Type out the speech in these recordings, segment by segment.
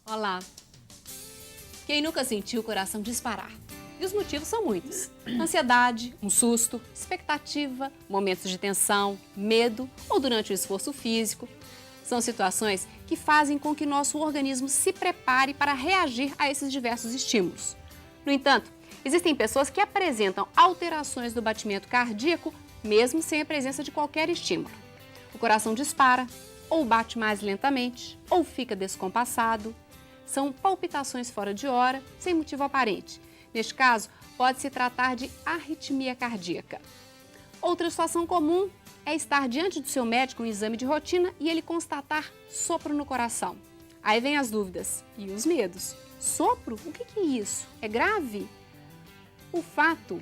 Olá! Quem nunca sentiu o coração disparar? E os motivos são muitos. Ansiedade, um susto, expectativa, momentos de tensão, medo ou durante o esforço físico. São situações que fazem com que nosso organismo se prepare para reagir a esses diversos estímulos. No entanto, existem pessoas que apresentam alterações do batimento cardíaco mesmo sem a presença de qualquer estímulo. O coração dispara, ou bate mais lentamente, ou fica descompassado. São palpitações fora de hora, sem motivo aparente. Neste caso, pode-se tratar de arritmia cardíaca. Outra situação comum é estar diante do seu médico em um exame de rotina e ele constatar sopro no coração. Aí vem as dúvidas e os medos. Sopro? O que é isso? É grave? O fato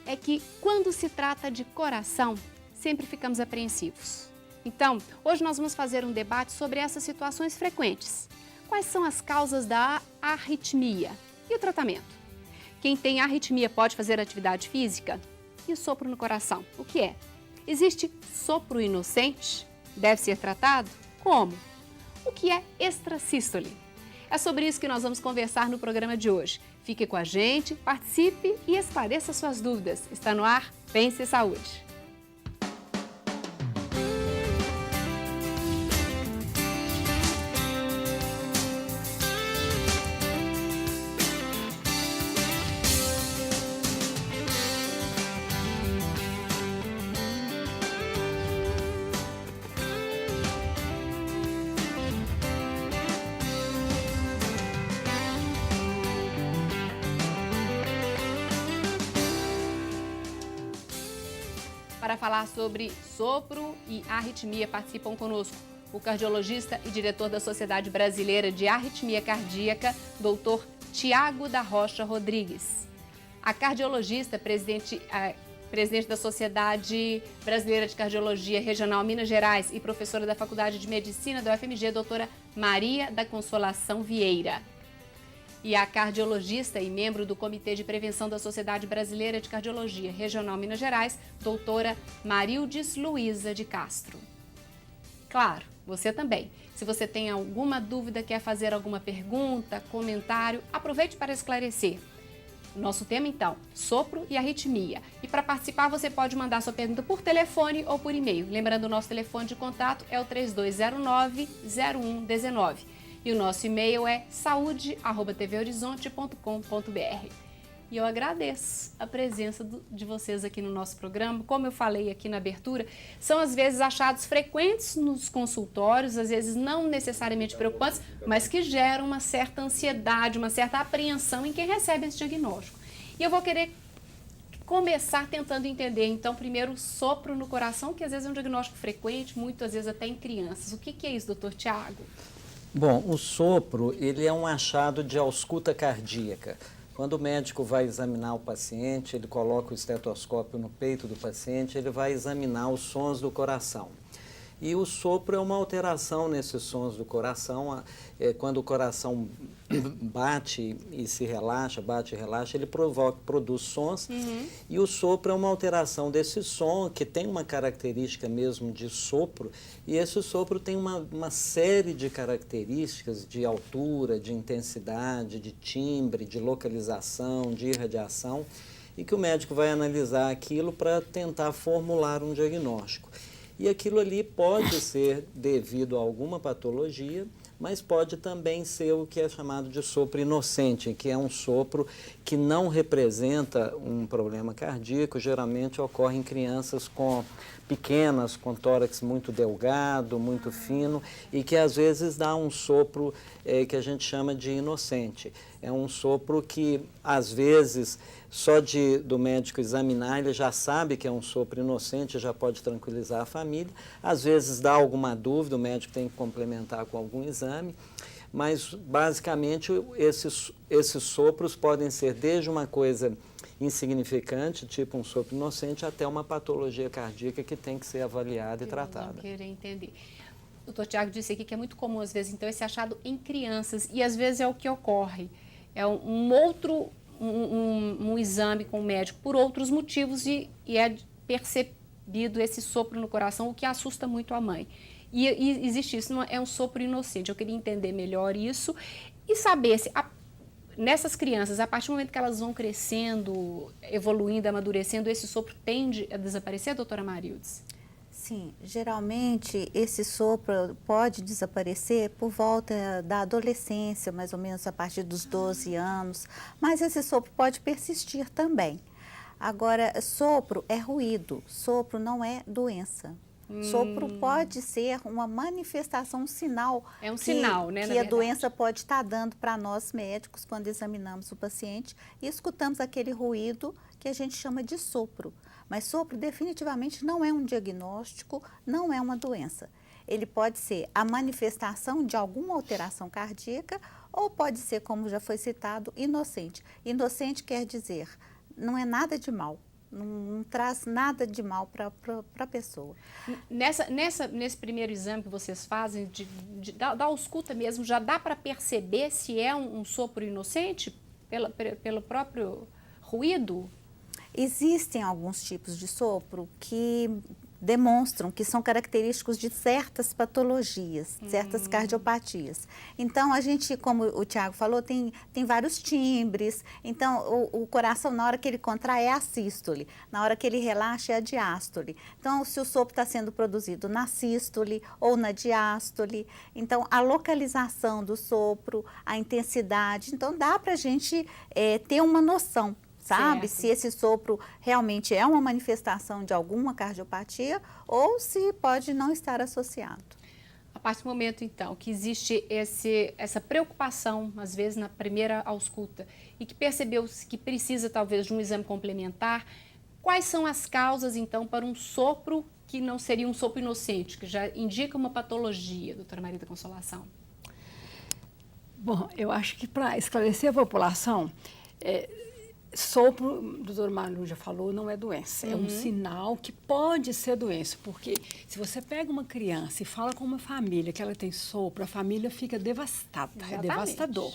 é que quando se trata de coração, sempre ficamos apreensivos. Então, hoje nós vamos fazer um debate sobre essas situações frequentes. Quais são as causas da arritmia e o tratamento? Quem tem arritmia pode fazer atividade física? E o sopro no coração? O que é? Existe sopro inocente? Deve ser tratado? Como? O que é extrasístole? É sobre isso que nós vamos conversar no programa de hoje. Fique com a gente, participe e esclareça suas dúvidas. Está no ar Pense Saúde. Para falar sobre sopro e arritmia, participam conosco o cardiologista e diretor da Sociedade Brasileira de Arritmia Cardíaca, Dr. Tiago da Rocha Rodrigues. A cardiologista, presidente da Sociedade Brasileira de Cardiologia Regional Minas Gerais e professora da Faculdade de Medicina da UFMG, doutora Maria da Consolação Vieira. E a cardiologista e membro do Comitê de Prevenção da Sociedade Brasileira de Cardiologia Regional Minas Gerais, doutora Marildes Luiza de Castro. Claro, você também. Se você tem alguma dúvida, quer fazer alguma pergunta, comentário, aproveite para esclarecer. O nosso tema, então, sopro e arritmia. E para participar, você pode mandar sua pergunta por telefone ou por e-mail. Lembrando, o nosso telefone de contato é o 3209-0119. E o nosso e-mail é saude@tvhorizonte.com.br. E eu agradeço a presença de vocês aqui no nosso programa. Como eu falei aqui na abertura, são às vezes achados frequentes nos consultórios, às vezes não necessariamente preocupantes, mas que geram uma certa ansiedade, uma certa apreensão em quem recebe esse diagnóstico. E eu vou querer começar tentando entender, então, primeiro, o sopro no coração, que às vezes é um diagnóstico frequente, muitas vezes até em crianças. O que é isso, doutor Tiago? Bom, o sopro, ele é um achado de ausculta cardíaca. Quando o médico vai examinar o paciente, ele coloca o estetoscópio no peito do paciente, ele vai examinar os sons do coração. E o sopro é uma alteração nesses sons do coração. Quando o coração bate e se relaxa, bate e relaxa, ele produz sons. E o sopro é uma alteração desse som, que tem uma característica mesmo de sopro. E esse sopro tem uma série de características de altura, de intensidade, de timbre, de localização, de irradiação, e que o médico vai analisar aquilo para tentar formular um diagnóstico. E aquilo ali pode ser devido a alguma patologia, mas pode também ser o que é chamado de sopro inocente, que é um sopro que não representa um problema cardíaco, geralmente ocorre em crianças pequenas, com tórax muito delgado, muito fino, e que às vezes dá um sopro que a gente chama de inocente. É um sopro que, às vezes, só do médico examinar, ele já sabe que é um sopro inocente, já pode tranquilizar a família. Às vezes dá alguma dúvida, o médico tem que complementar com algum exame. Mas, basicamente, esses sopros podem ser desde uma coisa insignificante, tipo um sopro inocente, até uma patologia cardíaca que tem que ser avaliada e tratada. Eu queria entender. O doutor Tiago disse aqui que é muito comum, às vezes, então, esse achado em crianças, e às vezes é o que ocorre. É um exame com o médico por outros motivos e é percebido esse sopro no coração, o que assusta muito a mãe. E existe isso, não é um sopro inocente. Eu queria entender melhor isso e saber se nessas crianças, a partir do momento que elas vão crescendo, evoluindo, amadurecendo, esse sopro tende a desaparecer, doutora Marildes? Sim, geralmente esse sopro pode desaparecer por volta da adolescência, mais ou menos a partir dos 12 anos, mas esse sopro pode persistir também. Agora, sopro é ruído, sopro não é doença. Sopro pode ser uma manifestação, um sinal. É um sinal, né, que a doença pode estar dando para nós médicos quando examinamos o paciente e escutamos aquele ruído que a gente chama de sopro. Mas sopro definitivamente não é um diagnóstico, não é uma doença. Ele pode ser a manifestação de alguma alteração cardíaca ou pode ser, como já foi citado, inocente. Inocente quer dizer, não é nada de mal. Não traz nada de mal para a pessoa. Nesse primeiro exame que vocês fazem, da ausculta mesmo, já dá para perceber se é um sopro inocente pelo próprio ruído? Existem alguns tipos de sopro que demonstram que são característicos de certas patologias, certas cardiopatias. Então, a gente, como o Tiago falou, tem vários timbres. Então, o coração, na hora que ele contrai, é a sístole. Na hora que ele relaxa, é a diástole. Então, se o sopro está sendo produzido na sístole ou na diástole. Então, a localização do sopro, a intensidade. Então, dá para a gente ter uma noção. Sabe, se esse sopro realmente é uma manifestação de alguma cardiopatia ou se pode não estar associado. A partir do momento, então, que existe essa preocupação, às vezes, na primeira ausculta, e que percebeu-se que precisa, talvez, de um exame complementar, quais são as causas, então, para um sopro que não seria um sopro inocente, que já indica uma patologia, doutora Maria da Consolação? Bom, eu acho que para esclarecer a população, sopro, o doutor Malu já falou, não é doença. É um sinal que pode ser doença, porque se você pega uma criança e fala com uma família que ela tem sopro, a família fica devastada, é devastador.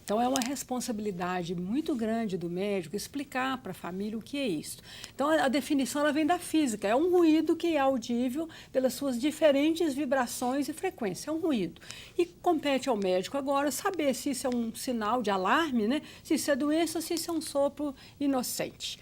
Então, é uma responsabilidade muito grande do médico explicar para a família o que é isso. Então, a definição ela vem da física, é um ruído que é audível pelas suas diferentes vibrações e frequência, é um ruído. E compete ao médico agora saber se isso é um sinal de alarme, né? Se isso é doença ou se isso é um sopro inocente.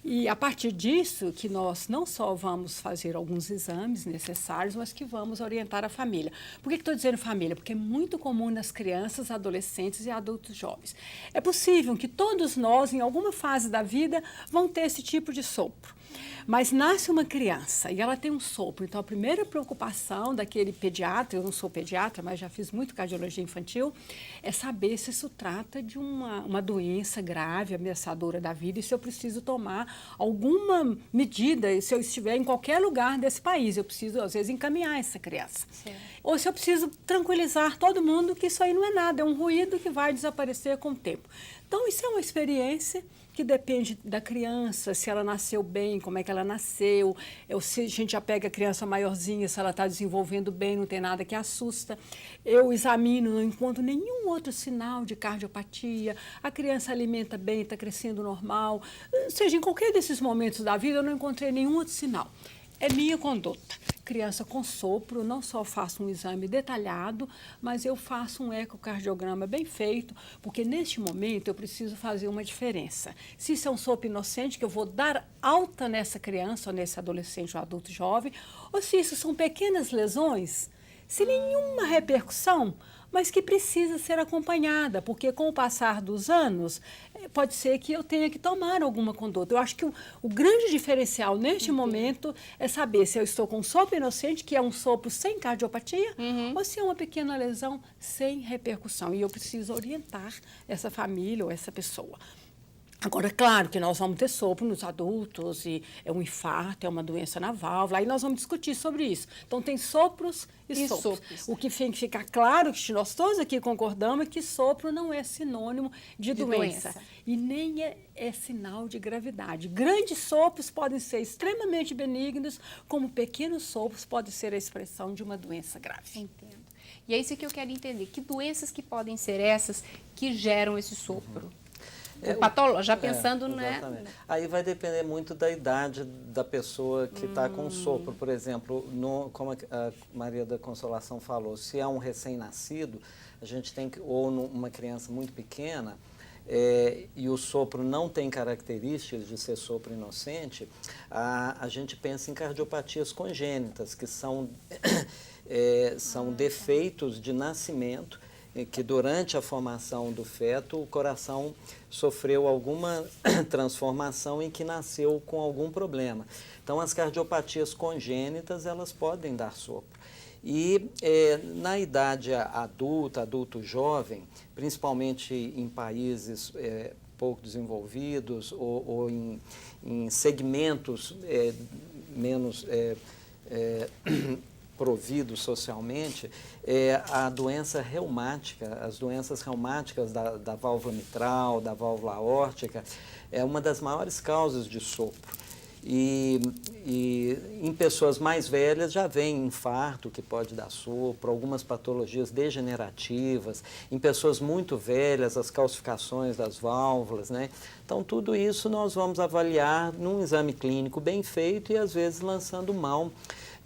E a partir disso que nós não só vamos fazer alguns exames necessários, mas que vamos orientar a família. Por que estou dizendo família? Porque é muito comum nas crianças, adolescentes e adultos jovens. É possível que todos nós, em alguma fase da vida, vão ter esse tipo de sopro. Mas nasce uma criança e ela tem um sopro. Então, a primeira preocupação daquele pediatra, eu não sou pediatra, mas já fiz muito cardiologia infantil, é saber se isso trata de uma doença grave, ameaçadora da vida e se eu preciso tomar alguma medida, se eu estiver em qualquer lugar desse país, eu preciso, às vezes, encaminhar essa criança. Sim. Ou se eu preciso tranquilizar todo mundo que isso aí não é nada, é um ruído que vai desaparecer com o tempo. Então, isso é uma experiência que depende da criança, se ela nasceu bem, como é que ela nasceu, se a gente já pega a criança maiorzinha, se ela está desenvolvendo bem, não tem nada que assusta. Eu examino, não encontro nenhum outro sinal de cardiopatia, a criança alimenta bem, está crescendo normal. Seja, em qualquer desses momentos da vida, eu não encontrei nenhum outro sinal. É minha conduta. Criança com sopro, não só faço um exame detalhado, mas eu faço um ecocardiograma bem feito, porque neste momento eu preciso fazer uma diferença. Se isso é um sopro inocente, que eu vou dar alta nessa criança, ou nesse adolescente ou adulto jovem, ou se isso são pequenas lesões, sem nenhuma repercussão, mas que precisa ser acompanhada, porque com o passar dos anos, pode ser que eu tenha que tomar alguma conduta. Eu acho que o grande diferencial neste momento é saber se eu estou com um sopro inocente, que é um sopro sem cardiopatia, ou se é uma pequena lesão sem repercussão. E eu preciso orientar essa família ou essa pessoa. Agora, claro que nós vamos ter sopro nos adultos, e é um infarto, é uma doença na válvula, aí nós vamos discutir sobre isso. Então, tem sopros e sopros. O que tem que ficar claro, que nós todos aqui concordamos, é que sopro não é sinônimo de doença. E nem é sinal de gravidade. Grandes sopros podem ser extremamente benignos, como pequenos sopros podem ser a expressão de uma doença grave. Entendo. E é isso que eu quero entender. Que doenças que podem ser essas que geram esse sopro? Já pensando, né? Exatamente. Aí vai depender muito da idade da pessoa que está com sopro. Por exemplo, como a Maria da Consolação falou, se é um recém-nascido, a gente tem que, ou uma criança muito pequena, e o sopro não tem características de ser sopro inocente, a gente pensa em cardiopatias congênitas, que são defeitos de nascimento, que durante a formação do feto o coração sofreu alguma transformação em que nasceu com algum problema. Então as cardiopatias congênitas elas podem dar sopro. E na idade adulta, adulto jovem, principalmente em países pouco desenvolvidos ou em segmentos menos providos socialmente, a doença reumática, as doenças reumáticas da válvula mitral, da válvula aórtica, é uma das maiores causas de sopro. E em pessoas mais velhas já vem infarto, que pode dar sopro, algumas patologias degenerativas. Em pessoas muito velhas, as calcificações das válvulas, né? Então, tudo isso nós vamos avaliar num exame clínico bem feito e, às vezes, lançando mão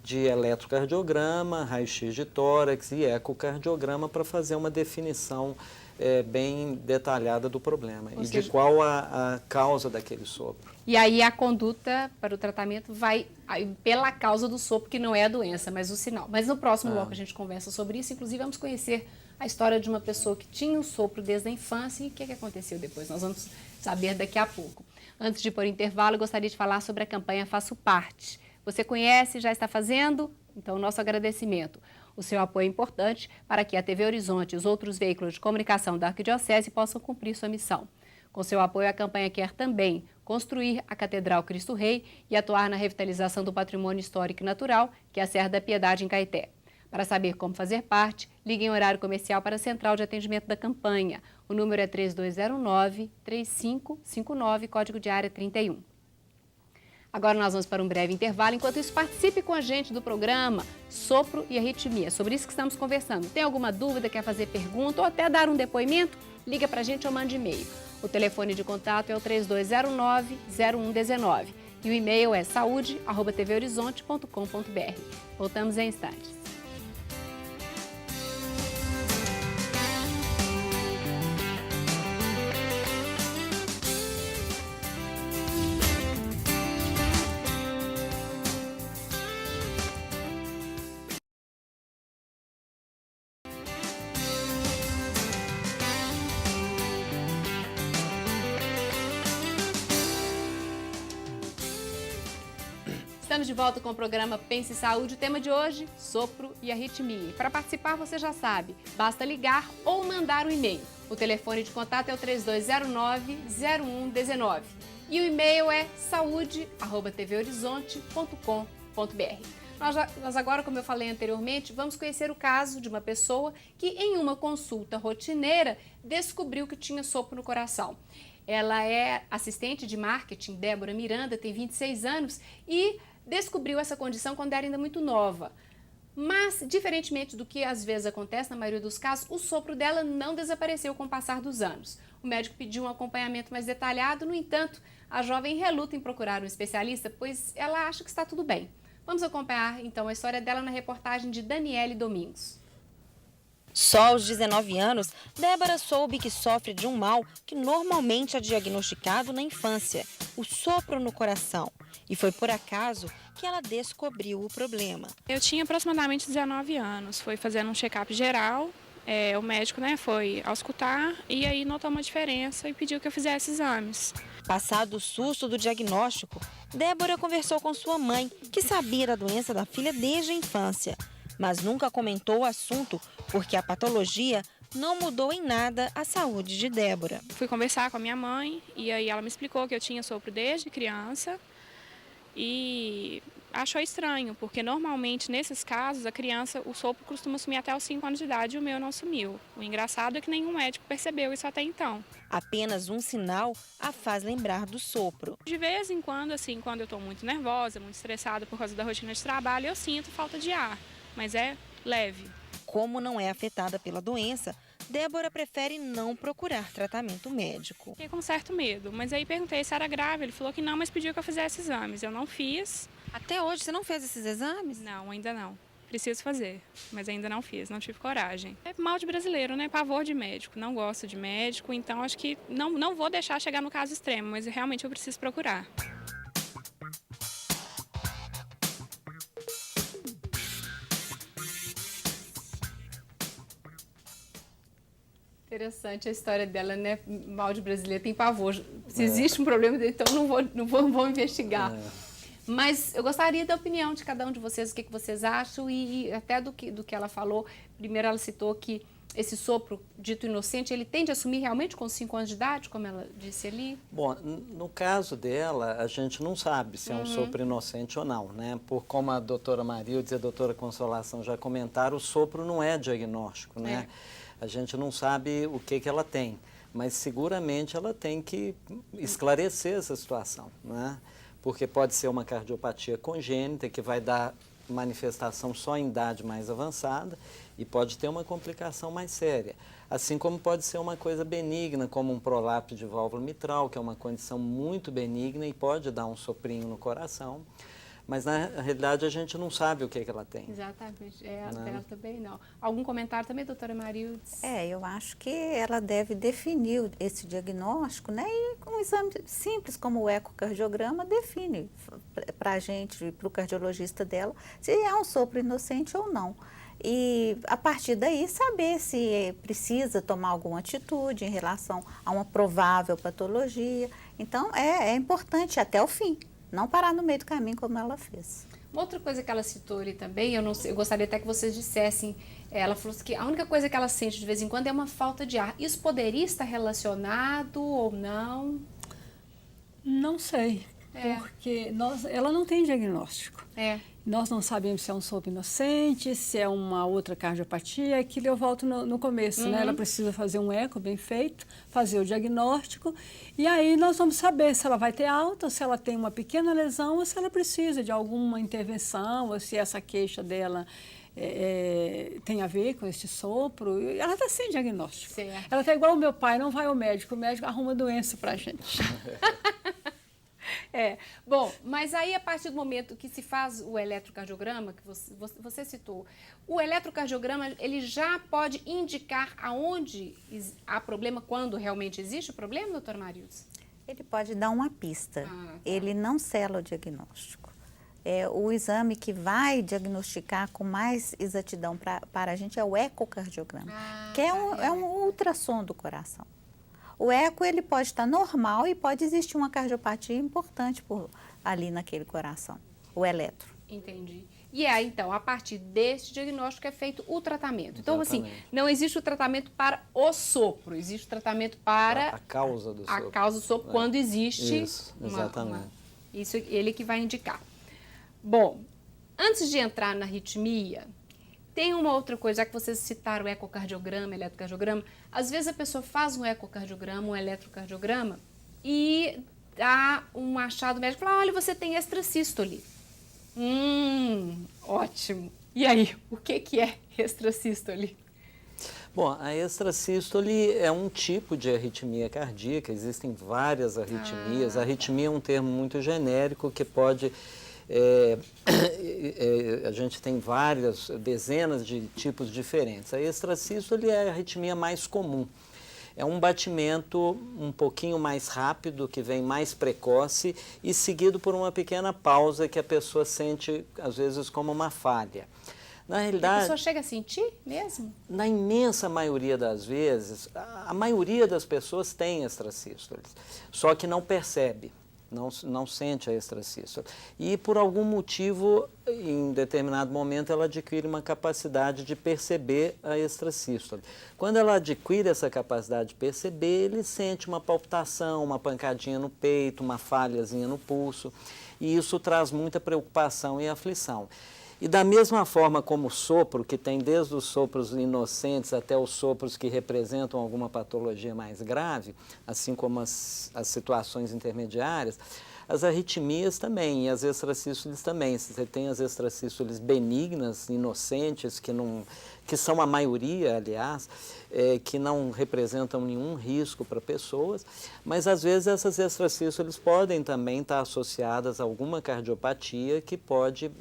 de eletrocardiograma, raio-x de tórax e ecocardiograma para fazer uma definição bem detalhada do problema e de qual a causa daquele sopro. E aí a conduta para o tratamento vai pela causa do sopro, que não é a doença, mas o sinal. Mas no próximo bloco a gente conversa sobre isso, inclusive vamos conhecer a história de uma pessoa que tinha um sopro desde a infância e o que aconteceu depois. Nós vamos saber daqui a pouco. Antes de ir para o intervalo, eu gostaria de falar sobre a campanha Faço Parte. Você conhece, já está fazendo? Então, nosso agradecimento. O seu apoio é importante para que a TV Horizonte e os outros veículos de comunicação da Arquidiocese possam cumprir sua missão. Com seu apoio, a campanha quer também construir a Catedral Cristo Rei e atuar na revitalização do patrimônio histórico e natural, que é a Serra da Piedade, em Caeté. Para saber como fazer parte, ligue em horário comercial para a central de atendimento da campanha. O número é 3209-3559, código de área 31. Agora nós vamos para um breve intervalo. Enquanto isso, participe com a gente do programa Sopro e Arritmia. Sobre isso que estamos conversando. Tem alguma dúvida, quer fazer pergunta ou até dar um depoimento? Liga para a gente ou mande e-mail. O telefone de contato é o 3209-0119 e o e-mail é saude@tvhorizonte.com.br. Voltamos em instantes. Estamos de volta com o programa Pense Saúde. O tema de hoje, sopro e arritmia. Para participar, você já sabe, basta ligar ou mandar um e-mail. O telefone de contato é o 3209-0119 e o e-mail é saude@tvhorizonte.com.br. Nós agora, como eu falei anteriormente, vamos conhecer o caso de uma pessoa que em uma consulta rotineira descobriu que tinha sopro no coração. Ela é assistente de marketing, Débora Miranda, tem 26 anos e descobriu essa condição quando era ainda muito nova. Mas, diferentemente do que às vezes acontece, na maioria dos casos, o sopro dela não desapareceu com o passar dos anos. O médico pediu um acompanhamento mais detalhado, no entanto, a jovem reluta em procurar um especialista, pois ela acha que está tudo bem. Vamos acompanhar, então, a história dela na reportagem de Daniele Domingos. Só aos 19 anos, Débora soube que sofre de um mal que normalmente é diagnosticado na infância, o sopro no coração. E foi por acaso que ela descobriu o problema. Eu tinha aproximadamente 19 anos, foi fazendo um check-up geral, o médico foi auscultar e aí notou uma diferença e pediu que eu fizesse exames. Passado o susto do diagnóstico, Débora conversou com sua mãe, que sabia da doença da filha desde a infância, mas nunca comentou o assunto porque a patologia não mudou em nada a saúde de Débora. Fui conversar com a minha mãe e aí ela me explicou que eu tinha sopro desde criança e achou estranho, porque normalmente nesses casos a criança, o sopro costuma sumir até os 5 anos de idade e o meu não sumiu. O engraçado é que nenhum médico percebeu isso até então. Apenas um sinal a faz lembrar do sopro. De vez em quando, assim, quando eu estou muito nervosa, muito estressada por causa da rotina de trabalho, eu sinto falta de ar, mas é leve. Como não é afetada pela doença, Débora prefere não procurar tratamento médico. Fiquei com certo medo, mas aí perguntei se era grave. Ele falou que não, mas pediu que eu fizesse exames. Eu não fiz. Até hoje você não fez esses exames? Não, ainda não. Preciso fazer, mas ainda não fiz, não tive coragem. É mal de brasileiro, né? Pavor de médico. Não gosto de médico, então acho que não vou deixar chegar no caso extremo, mas realmente eu preciso procurar. Interessante a história dela, né? Mal de brasileiro, tem pavor. Se existe um problema, então não vou investigar. Mas eu gostaria da opinião de cada um de vocês, o que vocês acham e até do que ela falou. Primeiro ela citou que esse sopro dito inocente, ele tende a assumir realmente com 5 anos de idade, como ela disse ali? Bom, no caso dela, a gente não sabe se é um sopro inocente ou não, né? Por como a doutora Marildes e a doutora Consolação já comentaram, o sopro não é diagnóstico, né? A gente não sabe o que ela tem, mas seguramente ela tem que esclarecer essa situação, né? Porque pode ser uma cardiopatia congênita que vai dar manifestação só em idade mais avançada e pode ter uma complicação mais séria. Assim como pode ser uma coisa benigna, como um prolapso de válvula mitral, que é uma condição muito benigna e pode dar um soprinho no coração. Mas, na realidade, a gente não sabe o que ela tem. Exatamente. Ela também não. Algum comentário também, doutora Marildes? Eu acho que ela deve definir esse diagnóstico, né? E com um exame simples como o ecocardiograma define para a gente, para o cardiologista dela, se é um sopro inocente ou não. E, a partir daí, saber se precisa tomar alguma atitude em relação a uma provável patologia. Então, é importante até o fim. Não parar no meio do caminho como ela fez. Uma outra coisa que ela citou ali também, eu gostaria até que vocês dissessem, ela falou que a única coisa que ela sente de vez em quando é uma falta de ar. Isso poderia estar relacionado ou não? Não sei, porque ela não tem diagnóstico. Nós não sabemos se é um sopro inocente, se é uma outra cardiopatia, aquilo eu volto no começo, né? Ela precisa fazer um eco bem feito, fazer o diagnóstico, e aí nós vamos saber se ela vai ter alta, se ela tem uma pequena lesão, ou se ela precisa de alguma intervenção, ou se essa queixa dela tem a ver com esse sopro. Ela está sem diagnóstico. Certo. Ela está igual o meu pai, não vai ao médico, o médico arruma doença para a gente. Bom, mas aí a partir do momento que se faz o eletrocardiograma, que você citou, o eletrocardiograma ele já pode indicar aonde há problema, quando realmente existe o problema, doutora Marildes? Ele pode dar uma pista, ele não sela o diagnóstico. O exame que vai diagnosticar com mais exatidão para a gente é o ecocardiograma, que é um ultrassom do coração. O eco ele pode estar normal e pode existir uma cardiopatia importante ali naquele coração, o eletro. Entendi. E aí, então, a partir desse diagnóstico é feito o tratamento. Então, assim, não existe o tratamento para o sopro, existe o tratamento para a causa do sopro. A causa do sopro, quando existe. Isso, exatamente. Isso ele que vai indicar. Bom, antes de entrar na arritmia, tem uma outra coisa, já que vocês citaram o ecocardiograma, eletrocardiograma, às vezes a pessoa faz um ecocardiograma, um eletrocardiograma e dá um achado médico e fala, olha, você tem extrasístole. Ótimo. E aí, o que é extrasístole? Bom, a extrasístole é um tipo de arritmia cardíaca, existem várias arritmias. A arritmia é um termo muito genérico que pode... a gente tem dezenas de tipos diferentes. A extrasístole é a arritmia mais comum. É um batimento um pouquinho mais rápido, que vem mais precoce e seguido por uma pequena pausa que a pessoa sente, às vezes, como uma falha. Na realidade, a pessoa chega a sentir mesmo? Na imensa maioria das vezes, a maioria das pessoas tem extrasístoles, só que não percebe. Não sente a extrasístole. E, por algum motivo, em determinado momento, ela adquire uma capacidade de perceber a extrasístole. Quando ela adquire essa capacidade de perceber, ele sente uma palpitação, uma pancadinha no peito, uma falhazinha no pulso, e isso traz muita preocupação e aflição. E da mesma forma como o sopro, que tem desde os sopros inocentes até os sopros que representam alguma patologia mais grave, assim como as situações intermediárias, As arritmias também, e as extracístoles também. Se você tem as extracístoles benignas, inocentes, que são a maioria, aliás, que não representam nenhum risco para pessoas, mas às vezes essas extracístoles podem também estar associadas a alguma cardiopatia que pode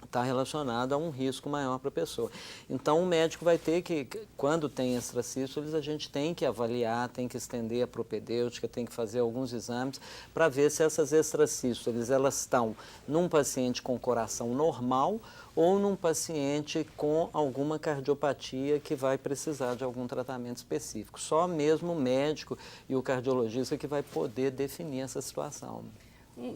estar relacionada a um risco maior para a pessoa. Então, o médico vai ter que, quando tem extracístoles, a gente tem que avaliar, tem que estender a propedêutica, tem que fazer alguns exames para ver se essas extracístoles elas estão num paciente com coração normal ou num paciente com alguma cardiopatia que vai precisar de algum tratamento específico. Só mesmo o médico e o cardiologista que vai poder definir essa situação.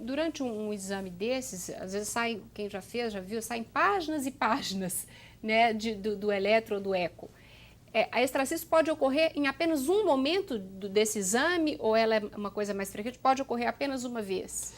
Durante um exame desses, às vezes sai, quem já fez, já viu, saem páginas e páginas, né, do eletro ou do eco. A extracístole pode ocorrer em apenas um momento desse exame ou ela é uma coisa mais frequente? Pode ocorrer apenas uma vez?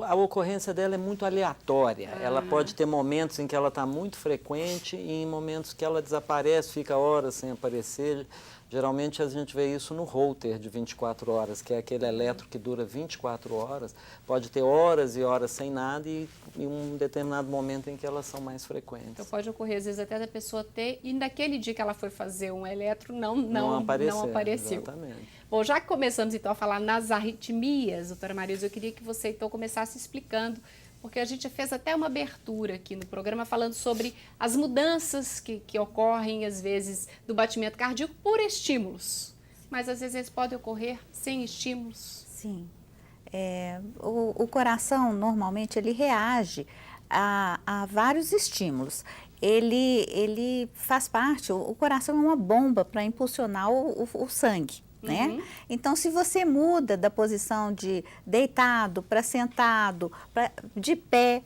A ocorrência dela é muito aleatória. Ela pode ter momentos em que ela está muito frequente e em momentos que ela desaparece, fica horas sem aparecer. Geralmente a gente vê isso no Holter de 24 horas, que é aquele eletro que dura 24 horas. Pode ter horas e horas sem nada e um determinado momento em que elas são mais frequentes. Então pode ocorrer, às vezes, até da pessoa ter, e naquele dia que ela foi fazer um eletro, não apareceu. Exatamente. Bom, já que começamos então a falar nas arritmias, doutora Marisa, eu queria que você então começasse explicando, porque a gente fez até uma abertura aqui no programa falando sobre as mudanças que ocorrem, às vezes, do batimento cardíaco por estímulos. Mas, às vezes, eles podem ocorrer sem estímulos. Sim. O coração, normalmente, ele reage a vários estímulos. Ele faz parte, o coração é uma bomba para impulsionar o sangue. Né? Uhum. Então, se você muda da posição de deitado para sentado, de pé,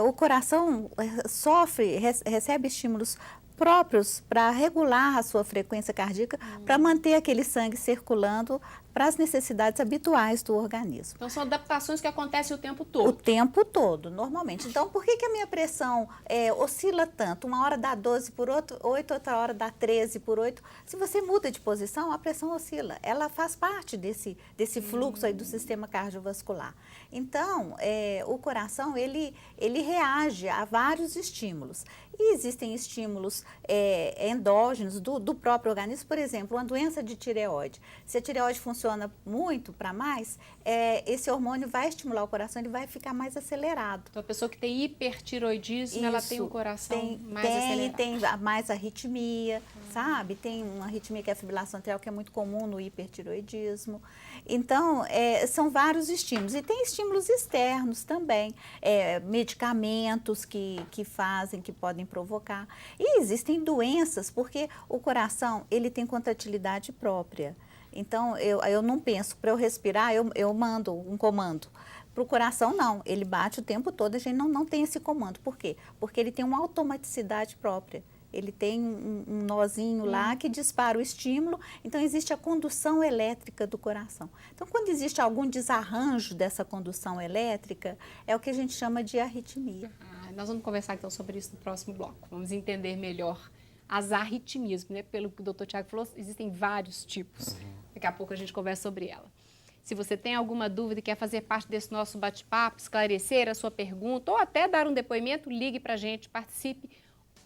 o coração recebe estímulos próprios para regular a sua frequência cardíaca, para manter aquele sangue circulando para as necessidades habituais do organismo. Então, são adaptações que acontecem o tempo todo. O tempo todo, normalmente. Então, por que a minha pressão oscila tanto? Uma hora dá 12 por 8, outra hora dá 13 por 8. Se você muda de posição, a pressão oscila. Ela faz parte desse fluxo aí do sistema cardiovascular. Então, o coração, ele reage a vários estímulos. E existem estímulos endógenos do próprio organismo. Por exemplo, uma doença de tireoide. Se a tireoide funciona muito para mais, esse hormônio vai estimular o coração, ele vai ficar mais acelerado. Então, a pessoa que tem hipertiroidismo, ela tem o coração mais acelerado. Tem mais arritmia, sabe? Tem uma arritmia que é a fibrilação atrial, que é muito comum no hipertiroidismo. Então, são vários estímulos. E tem estímulos externos também, medicamentos que podem provocar. E existem doenças, porque o coração, ele tem contratilidade própria. Então, eu não penso, para eu respirar, eu mando um comando. Para o coração, não. Ele bate o tempo todo, a gente não tem esse comando. Por quê? Porque ele tem uma automaticidade própria. Ele tem um nozinho lá que dispara o estímulo, então existe a condução elétrica do coração. Então, quando existe algum desarranjo dessa condução elétrica, é o que a gente chama de arritmia. Nós vamos conversar então sobre isso no próximo bloco. Vamos entender melhor as arritmias, né? Pelo que o doutor Tiago falou, existem vários tipos. Daqui a pouco a gente conversa sobre ela. Se você tem alguma dúvida e quer fazer parte desse nosso bate-papo, esclarecer a sua pergunta ou até dar um depoimento, ligue para a gente, participe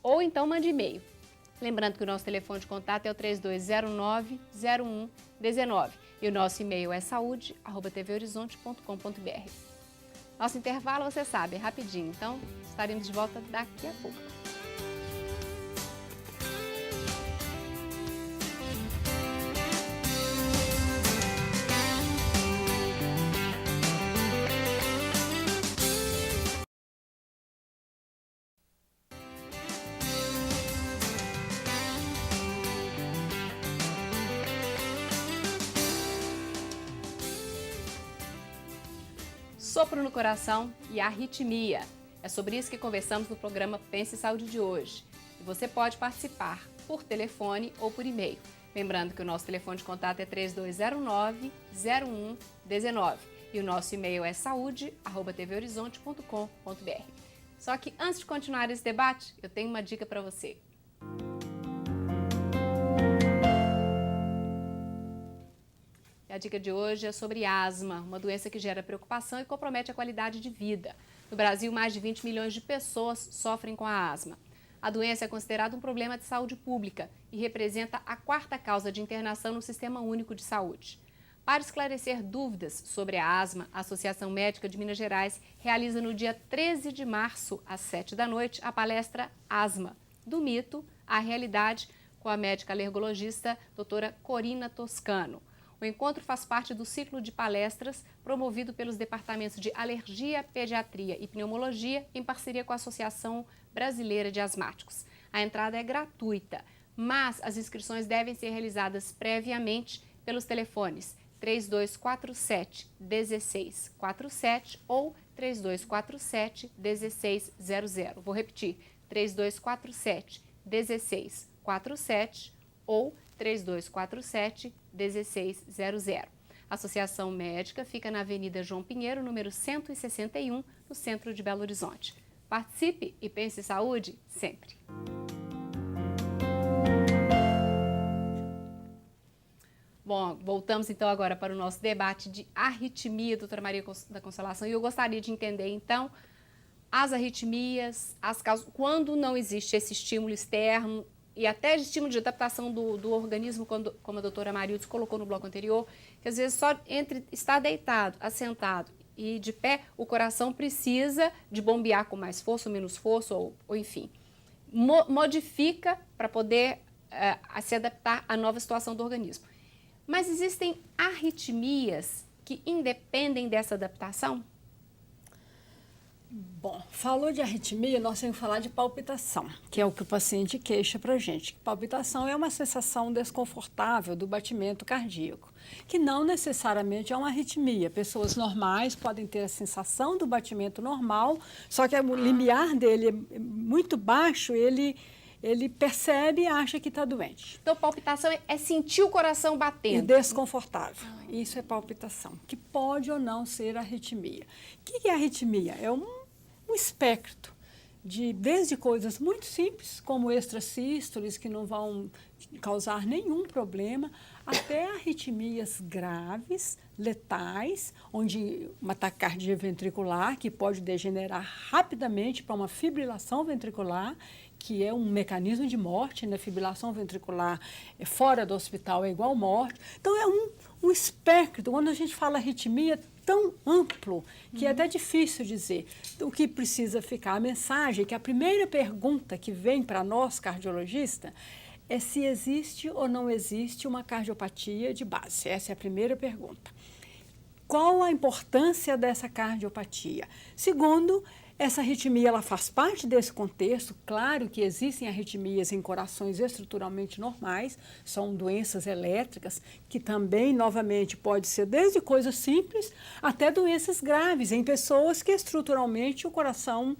ou então mande e-mail. Lembrando que o nosso telefone de contato é o 3209-0119 e o nosso e-mail é saúde@tvhorizonte.com.br. Nosso intervalo, você sabe, é rapidinho, então estaremos de volta daqui a pouco. Sopro no coração e arritmia. É sobre isso que conversamos no programa Pense Saúde de hoje. E você pode participar por telefone ou por e-mail. Lembrando que o nosso telefone de contato é 3209-0119 e o nosso e-mail é saúde@tvhorizonte.com.br. Só que antes de continuar esse debate, eu tenho uma dica para você. E a A dica de hoje é sobre asma, uma doença que gera preocupação e compromete a qualidade de vida. No Brasil, mais de 20 milhões de pessoas sofrem com a asma. A doença é considerada um problema de saúde pública e representa a 4ª causa de internação no Sistema Único de Saúde. Para esclarecer dúvidas sobre a asma, a Associação Médica de Minas Gerais realiza no dia 13 de março, às 19h, a palestra Asma, do mito à realidade, com a médica alergologista doutora Corina Toscano. O encontro faz parte do ciclo de palestras promovido pelos departamentos de Alergia, Pediatria e Pneumologia, em parceria com a Associação Brasileira de Asmáticos. A entrada é gratuita, mas as inscrições devem ser realizadas previamente pelos telefones 3247-1647 ou 3247-1600. Vou repetir, 3247-1647 ou 3247-1600. A Associação Médica fica na Avenida João Pinheiro, número 161, no centro de Belo Horizonte. Participe e pense em saúde sempre! Bom, voltamos então agora para o nosso debate de arritmia, doutora Maria da Consolação, e eu gostaria de entender então as arritmias, as causas, quando não existe esse estímulo externo e até de estímulo de adaptação do organismo, como a doutora Marildes colocou no bloco anterior, que às vezes só entre estar deitado, assentado e de pé, o coração precisa de bombear com mais força ou menos força, ou enfim, modifica para poder se adaptar à nova situação do organismo. Mas existem arritmias que independem dessa adaptação? Bom, falou de arritmia, nós temos que falar de palpitação, que é o que o paciente queixa para a gente. Palpitação é uma sensação desconfortável do batimento cardíaco, que não necessariamente é uma arritmia. Pessoas normais podem ter a sensação do batimento normal, só que o limiar dele é muito baixo, ele percebe e acha que está doente. Então, palpitação é sentir o coração batendo. E desconfortável. Isso é palpitação, que pode ou não ser arritmia. O que é arritmia? É um espectro desde coisas muito simples, como extrasístoles, que não vão causar nenhum problema, até arritmias graves, letais, onde uma taquicardia ventricular, que pode degenerar rapidamente para uma fibrilação ventricular, que é um mecanismo de morte, né? Fibrilação ventricular fora do hospital é igual morte. Então, é um espectro. Quando a gente fala arritmia, é tão amplo que é até difícil dizer. O que precisa ficar, a mensagem, que a primeira pergunta que vem para nós, cardiologistas, é se existe ou não existe uma cardiopatia de base. Essa é a primeira pergunta. Qual a importância dessa cardiopatia? Segundo, essa arritmia ela faz parte desse contexto. Claro que existem arritmias em corações estruturalmente normais, são doenças elétricas, que também, novamente, pode ser desde coisas simples até doenças graves, em pessoas que estruturalmente o coração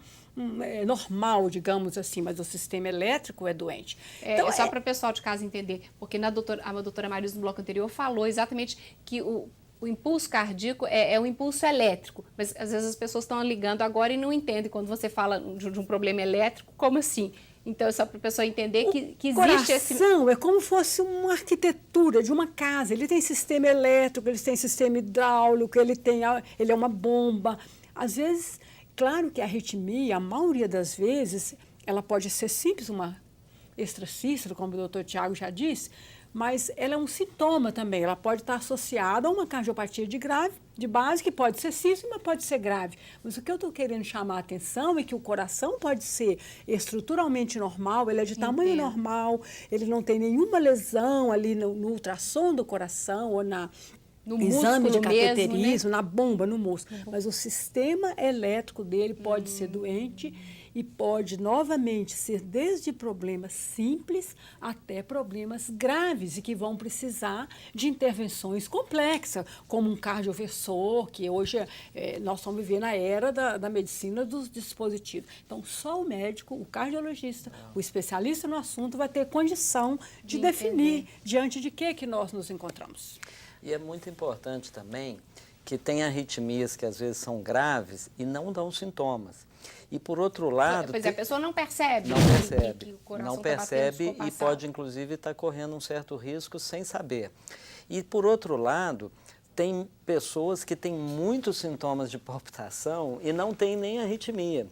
é normal, digamos assim, mas o sistema elétrico é doente. Então, só para o pessoal de casa entender, porque a doutora Marildes no bloco anterior falou exatamente que o impulso cardíaco é um impulso elétrico, mas às vezes as pessoas estão ligando agora e não entendem quando você fala de um problema elétrico, como assim? Então, é só para a pessoa entender que existe esse... O coração é como se fosse uma arquitetura de uma casa. Ele tem sistema elétrico, ele tem sistema hidráulico, ele é uma bomba. Às vezes, claro que a arritmia, a maioria das vezes, ela pode ser simples, uma extrasístole, como o doutor Tiago já disse, mas ela é um sintoma também, ela pode estar associada a uma cardiopatia de base, que pode ser sístole, mas pode ser grave. Mas o que eu estou querendo chamar a atenção é que o coração pode ser estruturalmente normal, ele é de tamanho normal, ele não tem nenhuma lesão ali no ultrassom do coração ou no exame de cateterismo, mesmo, né? Na bomba, no músculo. Mas o sistema elétrico dele pode ser doente e pode, novamente, ser desde problemas simples até problemas graves e que vão precisar de intervenções complexas, como um cardioversor, que hoje nós estamos vivendo a era da medicina dos dispositivos. Então, só o médico, o cardiologista, o especialista no assunto vai ter condição de definir diante de que nós nos encontramos. E é muito importante também que tem arritmias que às vezes são graves e não dão sintomas. E por outro lado... Pois a pessoa não percebe. Não percebe. Que o coração não percebe e pode inclusive estar correndo um certo risco sem saber. E por outro lado, tem pessoas que têm muitos sintomas de palpitação e não tem nem arritmia.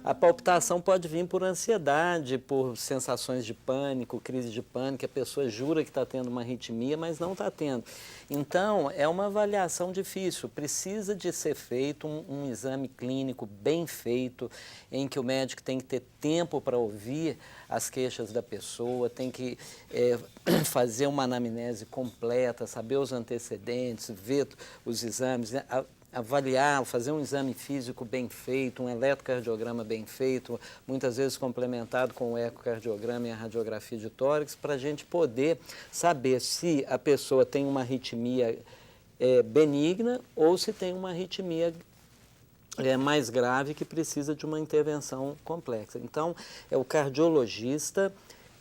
A palpitação pode vir por ansiedade, por sensações de pânico, crise de pânico, a pessoa jura que está tendo uma arritmia, mas não está tendo. Então, é uma avaliação difícil, precisa de ser feito um exame clínico bem feito, em que o médico tem que ter tempo para ouvir as queixas da pessoa, tem que fazer uma anamnese completa, saber os antecedentes, ver os exames, avaliar, fazer um exame físico bem feito, um eletrocardiograma bem feito, muitas vezes complementado com o ecocardiograma e a radiografia de tórax, para a gente poder saber se a pessoa tem uma arritmia benigna ou se tem uma arritmia mais grave que precisa de uma intervenção complexa. Então, é o cardiologista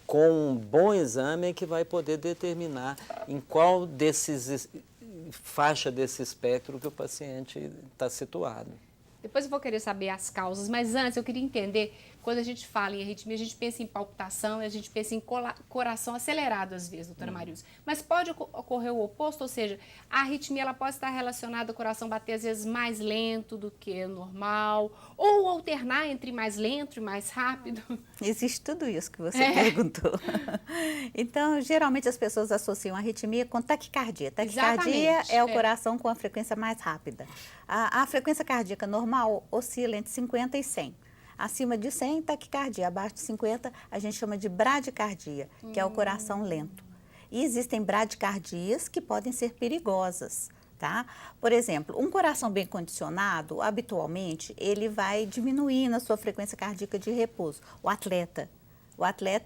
com um bom exame que vai poder determinar em qual faixa desse espectro que o paciente está situado. Depois eu vou querer saber as causas, mas antes eu queria entender, quando a gente fala em arritmia, a gente pensa em palpitação, a gente pensa em coração acelerado às vezes, doutora Marilza. Mas pode ocorrer o oposto, ou seja, a arritmia ela pode estar relacionada ao coração bater às vezes mais lento do que normal, ou alternar entre mais lento e mais rápido. Existe tudo isso que você perguntou. Então, geralmente as pessoas associam a arritmia com taquicardia. Taquicardia é o coração com a frequência mais rápida. A frequência cardíaca normal oscila entre 50 e 100. Acima de 100, taquicardia. Abaixo de 50, a gente chama de bradicardia, que é o coração lento. E existem bradicardias que podem ser perigosas, tá? Por exemplo, um coração bem condicionado, habitualmente, ele vai diminuir na sua frequência cardíaca de repouso. O atleta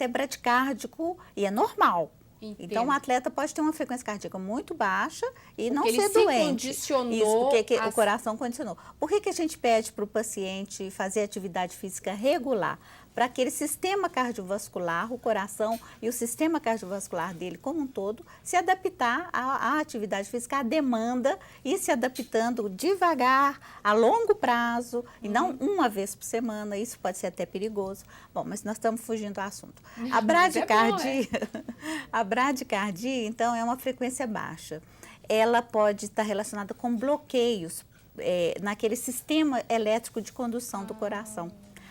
é bradicárdico e é normal. Entendo. Então, o atleta pode ter uma frequência cardíaca muito baixa e porque não ele ser se doente. Condicionou. Isso, porque o coração condicionou. Por que a gente pede para o paciente fazer atividade física regular? Para aquele sistema cardiovascular, o coração e o sistema cardiovascular dele como um todo, se adaptar à atividade física, à demanda e se adaptando devagar, a longo prazo, e não uma vez por semana, isso pode ser até perigoso. Bom, mas nós estamos fugindo do assunto. A bradicardia, a bradicardia, então, é uma frequência baixa. Ela pode estar relacionada com bloqueios naquele sistema elétrico de condução do coração.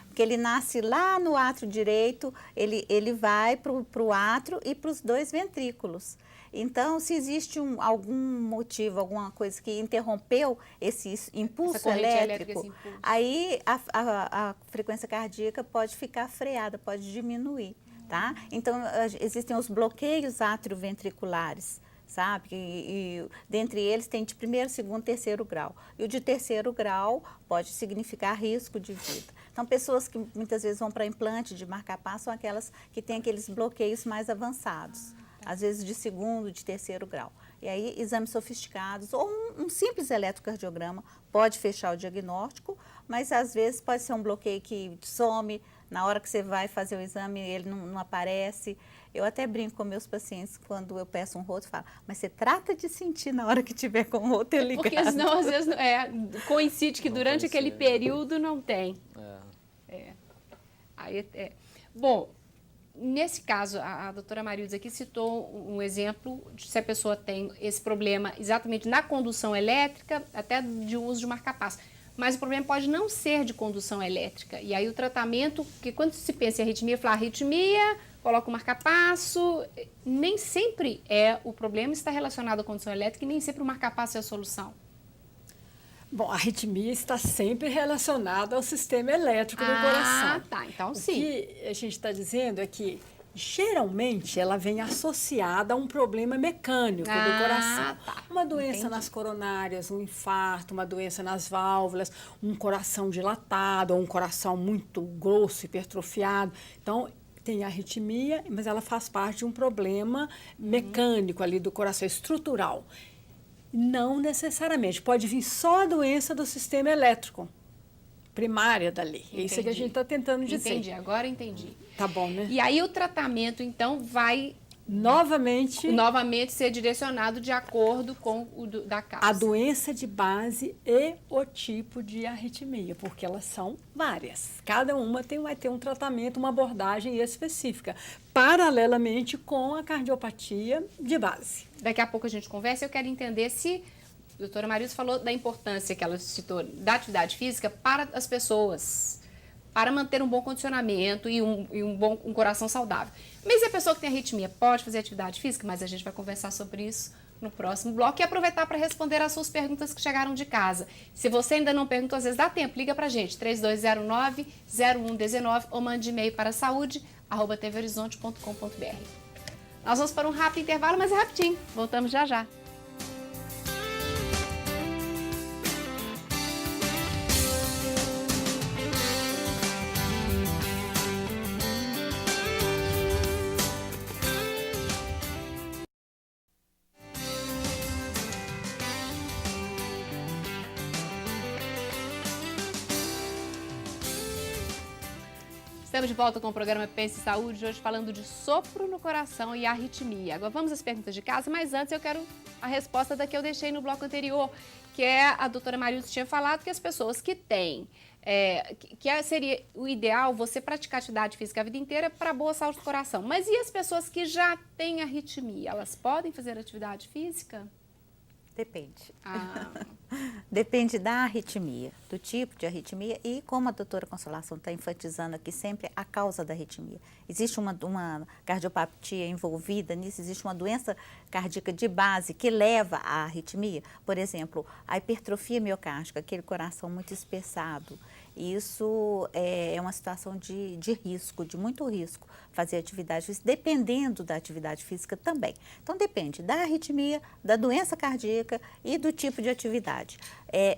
Porque ele nasce lá no átrio direito, ele vai para o átrio e para os dois ventrículos. Então, se existe algum motivo, alguma coisa que interrompeu esse impulso elétrico, esse impulso, aí a frequência cardíaca pode ficar freada, pode diminuir, tá? Então, existem os bloqueios atrioventriculares, sabe? E dentre eles tem de primeiro, segundo, terceiro grau. E o de terceiro grau pode significar risco de vida. Então, pessoas que muitas vezes vão para implante de marca-passo são aquelas que têm aqueles bloqueios mais avançados, às vezes de segundo, de terceiro grau. E aí, exames sofisticados ou um simples eletrocardiograma pode fechar o diagnóstico, mas às vezes pode ser um bloqueio que some, na hora que você vai fazer o exame ele não aparece. Eu até brinco com meus pacientes quando eu peço um roto, falo, mas você trata de sentir na hora que tiver com o roto ligado. Porque senão, às vezes, coincide que durante aquele período não tem. Bom, nesse caso, a doutora Marilza aqui citou um exemplo de se a pessoa tem esse problema exatamente na condução elétrica, até de uso de marca-passo. Mas o problema pode não ser de condução elétrica. E aí o tratamento, porque quando se pensa em arritmia, fala arritmia, coloca o marca-passo, nem sempre o problema está relacionado à condução elétrica e nem sempre o marca-passo é a solução. Bom, a arritmia está sempre relacionada ao sistema elétrico do coração. Ah, tá. Então, sim. O que a gente está dizendo é que, geralmente, ela vem associada a um problema mecânico do coração. Tá. Uma doença nas coronárias, um infarto, uma doença nas válvulas, um coração dilatado, ou um coração muito grosso, hipertrofiado. Então, tem a arritmia, mas ela faz parte de um problema mecânico ali do coração, estrutural. Não necessariamente. Pode vir só a doença do sistema elétrico, primária dali. Entendi. É isso que a gente está tentando dizer. Entendi, agora entendi. Tá bom, né? E aí o tratamento, então, vai Novamente ser direcionado de acordo com o da causa. a doença de base e o tipo de arritmia, porque elas são várias. Cada uma vai ter um tratamento, uma abordagem específica, paralelamente com a cardiopatia de base. Daqui a pouco a gente conversa. Eu quero entender se a doutora Marilza falou da importância que ela citou da atividade física para as pessoas, para manter um bom condicionamento e um coração saudável. Mas a pessoa que tem arritmia pode fazer atividade física? Mas a gente vai conversar sobre isso no próximo bloco e aproveitar para responder as suas perguntas que chegaram de casa. Se você ainda não perguntou, às vezes dá tempo, liga para a gente, 3209-0119 ou mande e-mail para saúde@tvhorizonte.com.br. Nós vamos para um rápido intervalo, mas é rapidinho. Voltamos já já. Estamos de volta com o programa Pense em Saúde, hoje falando de sopro no coração e arritmia. Agora vamos às perguntas de casa, mas antes eu quero a resposta da que eu deixei no bloco anterior, que é a doutora Marilza tinha falado que as pessoas que têm, seria o ideal você praticar atividade física a vida inteira para boa saúde do coração. Mas e as pessoas que já têm arritmia, elas podem fazer atividade física? Depende. Depende da arritmia, do tipo de arritmia e como a doutora Consolação está enfatizando aqui sempre a causa da arritmia. Existe uma cardiopatia envolvida nisso, existe uma doença cardíaca de base que leva à arritmia. Por exemplo, a hipertrofia miocárdica, aquele coração muito espessado. Isso é uma situação de risco, de muito risco, fazer atividade física, dependendo da atividade física também. Então, depende da arritmia, da doença cardíaca e do tipo de atividade.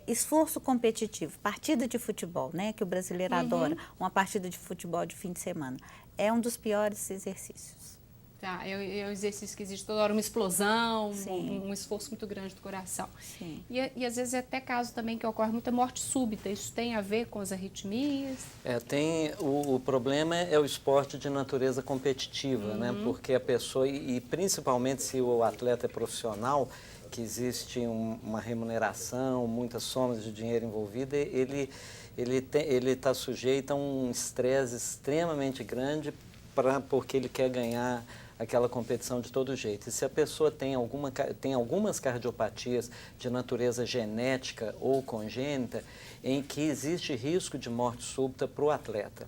Esforço competitivo, partida de futebol, né, que o brasileiro adora, uma partida de futebol de fim de semana, é um dos piores exercícios. Tá, é um exercício que existe toda hora, uma explosão, um esforço muito grande do coração. Sim. E às vezes é até caso também que ocorre muita morte súbita, isso tem a ver com as arritmias? O problema é o esporte de natureza competitiva, né? Porque a pessoa, e principalmente se o atleta é profissional, que existe uma remuneração, muitas somas de dinheiro envolvida, ele está sujeito a um estresse extremamente grande porque ele quer ganhar aquela competição de todo jeito. E se a pessoa tem algumas cardiopatias de natureza genética ou congênita, em que existe risco de morte súbita para o atleta.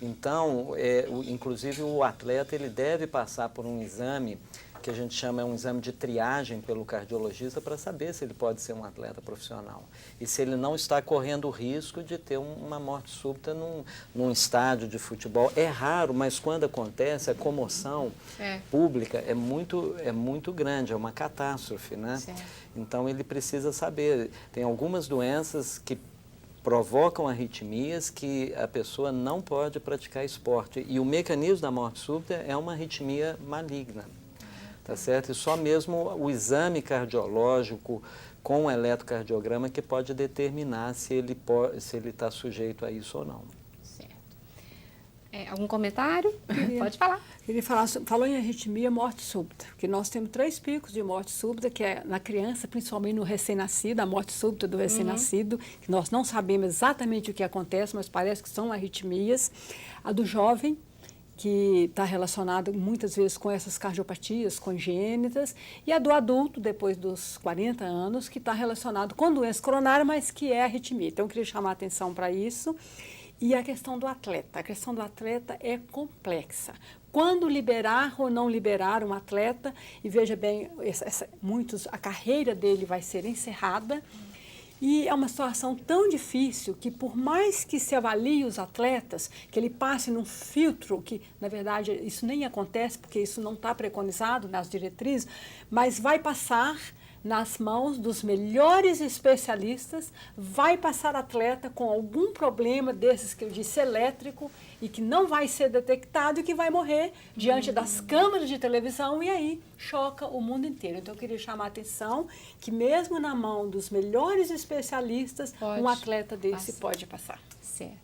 Então, inclusive o atleta ele deve passar por um exame que a gente chama um exame de triagem pelo cardiologista para saber se ele pode ser um atleta profissional. E se ele não está correndo o risco de ter uma morte súbita num estádio de futebol. É raro, mas quando acontece, a comoção pública é muito grande, é uma catástrofe, né? Certo. Então ele precisa saber. Tem algumas doenças que provocam arritmias que a pessoa não pode praticar esporte. E o mecanismo da morte súbita é uma arritmia maligna. Tá certo? E só mesmo o exame cardiológico com o eletrocardiograma que pode determinar se ele está sujeito a isso ou não. Certo. Algum comentário? Pode falar. Ele falou em arritmia, morte súbita, porque nós temos 3 picos de morte súbita, que é na criança, principalmente no recém-nascido, a morte súbita do recém-nascido, que nós não sabemos exatamente o que acontece, mas parece que são arritmias. A do jovem, que está relacionado muitas vezes com essas cardiopatias congênitas, e a do adulto, depois dos 40 anos, que está relacionado com doença coronária, mas que é arritmia. Então, eu queria chamar a atenção para isso. E a questão do atleta. A questão do atleta é complexa. Quando liberar ou não liberar um atleta, e veja bem, a carreira dele vai ser encerrada, e é uma situação tão difícil que, por mais que se avalie os atletas, que ele passe num filtro, que na verdade isso nem acontece, porque isso não está preconizado nas diretrizes, mas vai passar nas mãos dos melhores especialistas, vai passar atleta com algum problema desses que eu disse elétrico e que não vai ser detectado e que vai morrer diante das câmeras de televisão e aí choca o mundo inteiro. Então eu queria chamar a atenção que mesmo na mão dos melhores especialistas, um atleta desse pode passar. Certo.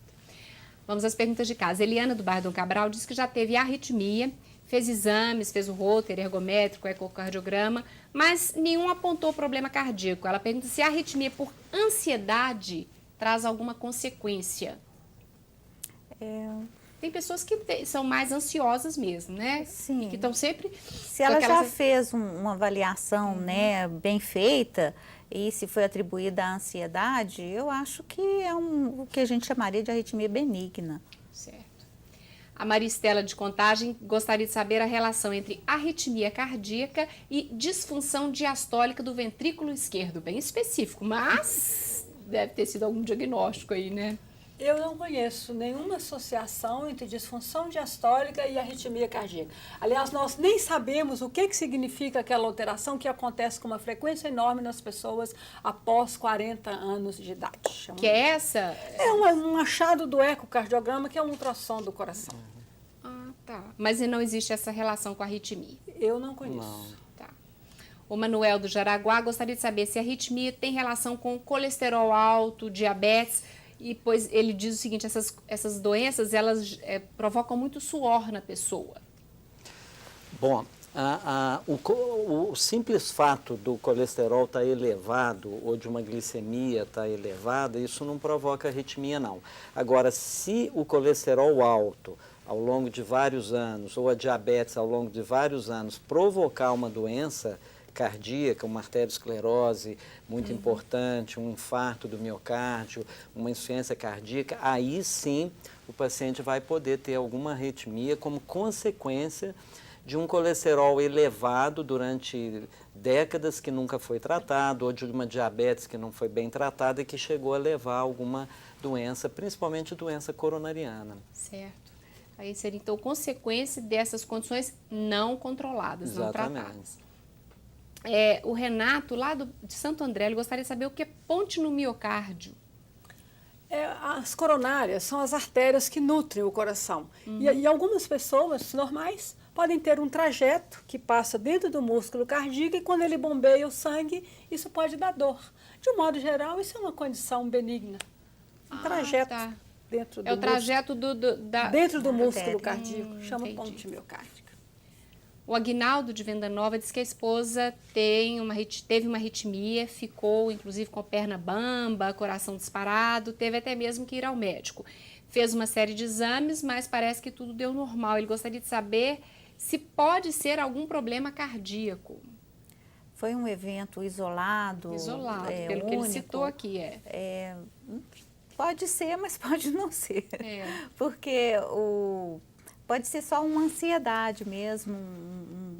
Vamos às perguntas de casa. Eliana do bairro Dom Cabral diz que já teve arritmia, fez exames, fez o Holter, ergométrico, ecocardiograma, mas nenhum apontou problema cardíaco. Ela pergunta se a arritmia por ansiedade traz alguma consequência. Tem pessoas que são mais ansiosas mesmo, né? Sim. E que estão sempre... Se ela já fez uma avaliação, né, bem feita, e se foi atribuída à ansiedade, eu acho que é o que a gente chamaria de arritmia benigna. Certo. A Maristela de Contagem gostaria de saber a relação entre arritmia cardíaca e disfunção diastólica do ventrículo esquerdo. Bem específico, mas deve ter sido algum diagnóstico aí, né? Eu não conheço nenhuma associação entre disfunção diastólica e arritmia cardíaca. Aliás, nós nem sabemos o que significa aquela alteração que acontece com uma frequência enorme nas pessoas após 40 anos de idade. Que é essa? É um achado do ecocardiograma, que é um ultrassom do coração. Ah, tá. Mas não existe essa relação com a arritmia? Eu não conheço. Não. Tá. O Manuel do Jaraguá gostaria de saber se a arritmia tem relação com colesterol alto, diabetes. E pois ele diz o seguinte, essas doenças, elas provocam muito suor na pessoa. Bom, o simples fato do colesterol estar elevado ou de uma glicemia estar elevada, isso não provoca arritmia, não. Agora, se o colesterol alto ao longo de vários anos ou a diabetes ao longo de vários anos provocar uma doença cardíaca, uma arteriosclerose muito importante, um infarto do miocárdio, uma insuficiência cardíaca, aí sim o paciente vai poder ter alguma arritmia como consequência de um colesterol elevado durante décadas que nunca foi tratado, ou de uma diabetes que não foi bem tratada e que chegou a levar a alguma doença, principalmente doença coronariana. Certo. Aí seria então consequência dessas condições não controladas, não tratadas. O Renato, lá de Santo André, ele gostaria de saber o que é ponte no miocárdio. As coronárias são as artérias que nutrem o coração. E algumas pessoas normais podem ter um trajeto que passa dentro do músculo cardíaco e quando ele bombeia o sangue, isso pode dar dor. De um modo geral, isso é uma condição benigna. Um trajeto dentro do músculo. É o trajeto dentro do músculo cardíaco, chama ponte miocárdica. O Aguinaldo de Venda Nova diz que a esposa teve uma arritmia, ficou inclusive com a perna bamba, coração disparado, teve até mesmo que ir ao médico. Fez uma série de exames, mas parece que tudo deu normal. Ele gostaria de saber se pode ser algum problema cardíaco. Foi um evento isolado? Isolado, pelo único, que ele citou aqui. Pode ser, mas pode não ser. Porque pode ser só uma ansiedade mesmo.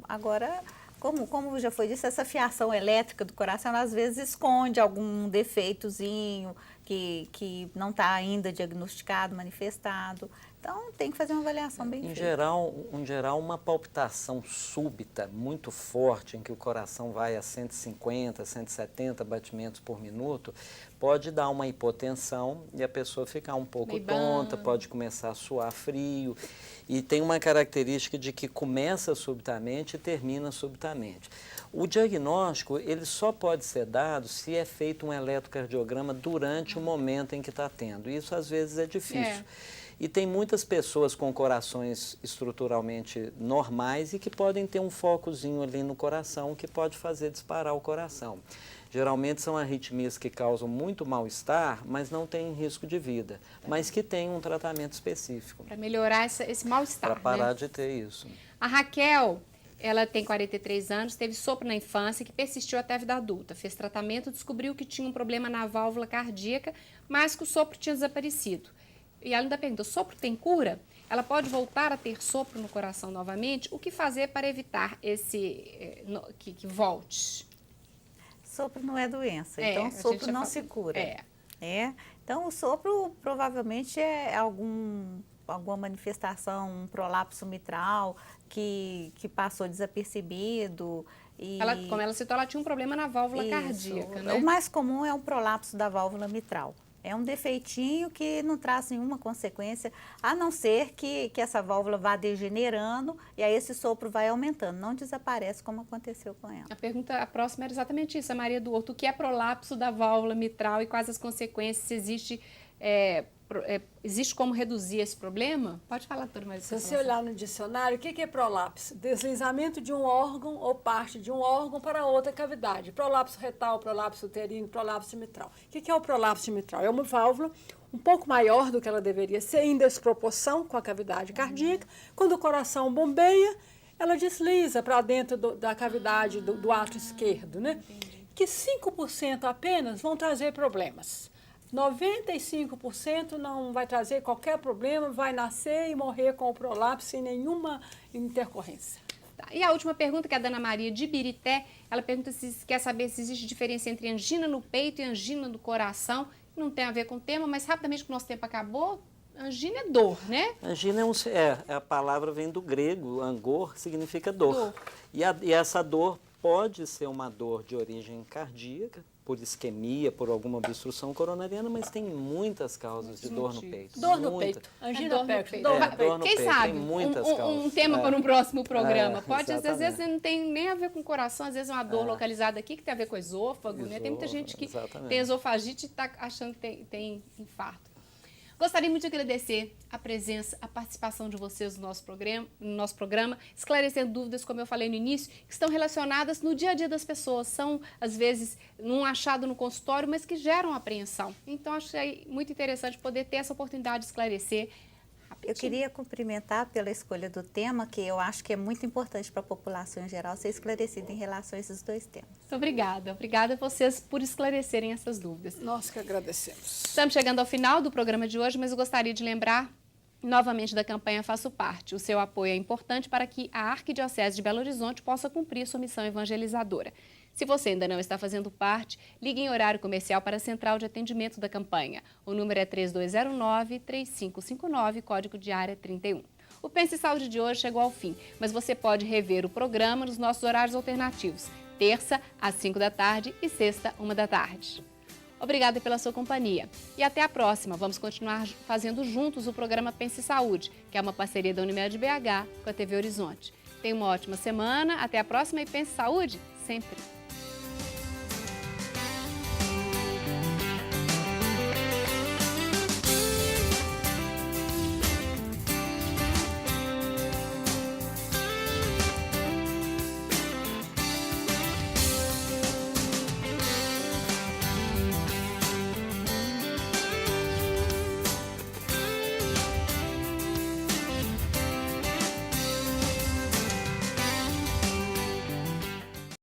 Agora, como já foi dito, essa fiação elétrica do coração às vezes esconde algum defeitozinho que não está ainda diagnosticado, manifestado. Então, tem que fazer uma avaliação bem feita. Em geral, uma palpitação súbita, muito forte, em que o coração vai a 150, 170 batimentos por minuto, pode dar uma hipotensão e a pessoa ficar um pouco tonta, pode começar a suar frio. E tem uma característica de que começa subitamente e termina subitamente. O diagnóstico, ele só pode ser dado se é feito um eletrocardiograma durante o momento em que está tendo. Isso, às vezes, é difícil. E tem muitas pessoas com corações estruturalmente normais e que podem ter um focozinho ali no coração que pode fazer disparar o coração. Geralmente são arritmias que causam muito mal-estar, mas não têm risco de vida, mas que têm um tratamento específico. Para melhorar esse mal-estar, para parar de ter isso. A Raquel, ela tem 43 anos, teve sopro na infância que persistiu até a vida adulta. Fez tratamento, descobriu que tinha um problema na válvula cardíaca, mas que o sopro tinha desaparecido. E ela ainda pergunta, sopro tem cura? Ela pode voltar a ter sopro no coração novamente? O que fazer para evitar que volte? Sopro não é doença, então o sopro não se cura. Então, o sopro provavelmente é alguma manifestação, um prolapso mitral que passou desapercebido. Como ela citou, ela tinha um problema na válvula cardíaca, né? O mais comum é um prolapso da válvula mitral. É um defeitinho que não traz nenhuma consequência, a não ser que essa válvula vá degenerando e aí esse sopro vai aumentando, não desaparece como aconteceu com ela. A próxima era exatamente isso, a Maria do Horto. O que é prolapso da válvula mitral e quais as consequências? Se existe existe como reduzir esse problema? Pode falar, doutora Maria. Se você olhar no dicionário, o que é prolapso? Deslizamento de um órgão ou parte de um órgão para outra cavidade. Prolapso retal, prolapso uterino, prolapso mitral. O que é o prolapso mitral? É uma válvula um pouco maior do que ela deveria ser, em desproporção com a cavidade cardíaca. Quando o coração bombeia, ela desliza para dentro da cavidade do átrio esquerdo, né? Que 5% apenas vão trazer problemas. 95% não vai trazer qualquer problema, vai nascer e morrer com o prolapso sem nenhuma intercorrência. Tá. E a última pergunta, que é a da Ana Maria de Birité, ela pergunta se quer saber se existe diferença entre angina no peito e angina do coração. Não tem a ver com o tema, mas rapidamente que o nosso tempo acabou, angina é dor, né? Angina a palavra vem do grego, angor significa dor. E essa dor pode ser uma dor de origem cardíaca, por isquemia, por alguma obstrução coronariana, mas tem muitas causas de dor no peito. Dor no peito. Angina dor peito. no Dor no peito. peito. Quem sabe? Tem muitas causas. Um tema para um próximo programa. Pode, às exatamente. vezes, não tem nem a ver com o coração, às vezes é uma dor localizada aqui que tem a ver com esôfago, né? Tem muita gente que tem esofagite e está achando que tem infarto. Gostaria muito de agradecer a presença, a participação de vocês no nosso programa, esclarecendo dúvidas, como eu falei no início, que estão relacionadas no dia a dia das pessoas. São, às vezes, num achado no consultório, mas que geram apreensão. Então, achei muito interessante poder ter essa oportunidade de esclarecer. Eu queria cumprimentar pela escolha do tema, que eu acho que é muito importante para a população em geral ser esclarecida em relação a esses dois temas. Muito obrigada. Obrigada a vocês por esclarecerem essas dúvidas. Nós que agradecemos. Estamos chegando ao final do programa de hoje, mas eu gostaria de lembrar novamente da campanha Faço Parte. O seu apoio é importante para que a Arquidiocese de Belo Horizonte possa cumprir sua missão evangelizadora. Se você ainda não está fazendo parte, ligue em horário comercial para a central de atendimento da campanha. O número é 3209-3559, código de área 31. O Pense Saúde de hoje chegou ao fim, mas você pode rever o programa nos nossos horários alternativos, terça às 5 da tarde e sexta, 1 da tarde. Obrigada pela sua companhia e até a próxima. Vamos continuar fazendo juntos o programa Pense Saúde, que é uma parceria da Unimed BH com a TV Horizonte. Tenha uma ótima semana, até a próxima e pense saúde sempre!